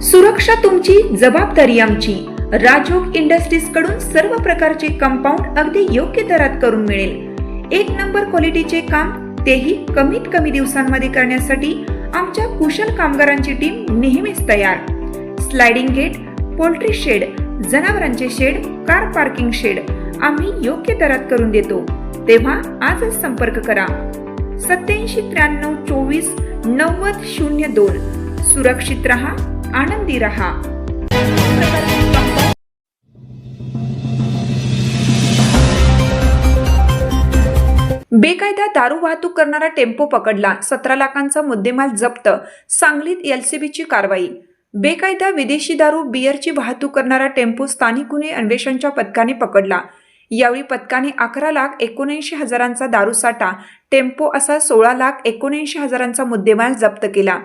सुरक्षा तुमची, जबाबदारी आमची. राजयोग इंडस्ट्रीज कडून सर्व प्रकारचे कंपाऊंड अगदी योग्य दरात करून मिळेल. एक नंबर क्वालिटीचे काम, तेही कमीत कमी दिवसांमध्ये करण्यासाठी आमच्या कुशल कामगारांची टीम नेहमीच तयार. स्लायडिंग गेट, पोल्ट्री शेड, जनावरांचे शेड, कार पार्किंग शेड आम्ही योग्य दरात करून देतो. तेव्हा आजच संपर्क करा. 8793249002. सुरक्षित रहा, आनंदी रहा. बेकायदा दारू वाहतूक करणारा टेम्पो पकडला. 17 लाखांचा मुद्देमाल जप्त. सांगलीत एलसीबीची कारवाई. बेकायदा विदेशी दारू बियरची वाहतूक करणारा टेम्पो स्थानिक गुन्हे अन्वेषणच्या पथकाने पकडला. यावेळी पथकाने 11,79,000चा दारूसाठा, टेम्पो असा 16,79,000चा मुद्देमाल जप्त केला.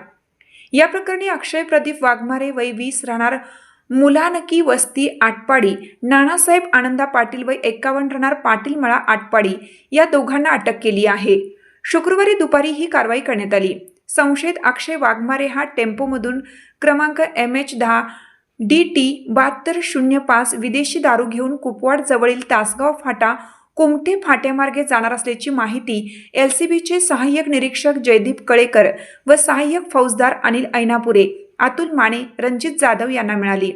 या प्रकरणी अक्षय प्रदीप वाघमारे वय 20 राहणार मुलानकी वस्ती आटपाडी, नानासाहेब आनंदा पाटील वय 51 राहणार पाटील मळा आटपाडी या दोघांना अटक केली आहे. शुक्रवारी दुपारी ही कारवाई करण्यात आली. संशयित अक्षय वाघमारे हा टेम्पोमधून क्रमांक MH10 DT 7205 विदेशी दारू घेऊन कुपवाड जवळील तासगाव फाटा कुमठे फाट्यामार्गे जाणार असल्याची माहिती LCBचे सहाय्यक निरीक्षक जयदीप कळेकर व सहाय्यक फौजदार अनिल ऐनापुरे, अतुल माने, रणजित जाधव यांना मिळाली.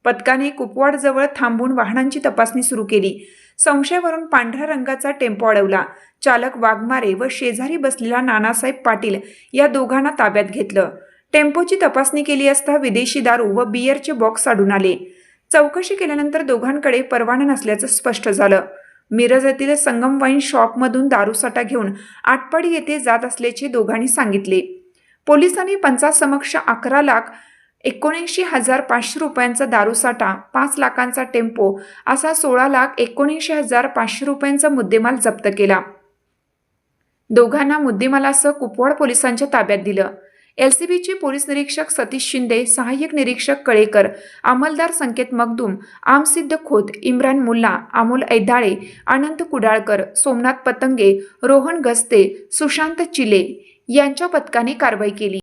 पथकाने कुपवाड जवळ थांबून वाहनांची तपासणी सुरू केली. संशयावरून पांढऱ्या रंगाचा टेम्पो अडवला. चालक वाघमारे व शेजारी बसलेला नानासाहेब पाटील या दोघांना ताब्यात घेतलं. टेम्पोची तपासणी केली असता विदेशी दारू व बियरचे बॉक्स आढळून आले. चौकशी केल्यानंतर दोघांकडे परवाना नसल्याचं स्पष्ट झालं. मिरज येथील संगम वाईन शॉपमधून दारूसाठा घेऊन आटपाडी येथे जात असल्याचे दोघांनी सांगितले. पोलिसांनी पंचासमक्ष 11,79,500 रुपयांचा दारूसाठा, 5 लाखांचा टेम्पो असा 16,79,500 रुपयांचा मुद्देमाल जप्त केला. दोघांना मुद्देमालासह कुपवाड पोलिसांच्या ताब्यात दिलं. LCBचे पोलीस निरीक्षक सतीश शिंदे, सहाय्यक निरीक्षक कळेकर, अंमलदार संकेत मगदूम, आमसिद्ध खोत, इम्रान मुल्ला, अमोल ऐदाळे, अनंत कुडाळकर, सोमनाथ पतंगे, रोहन गस्ते, सुशांत चिले यांच्या पथकाने कारवाई केली.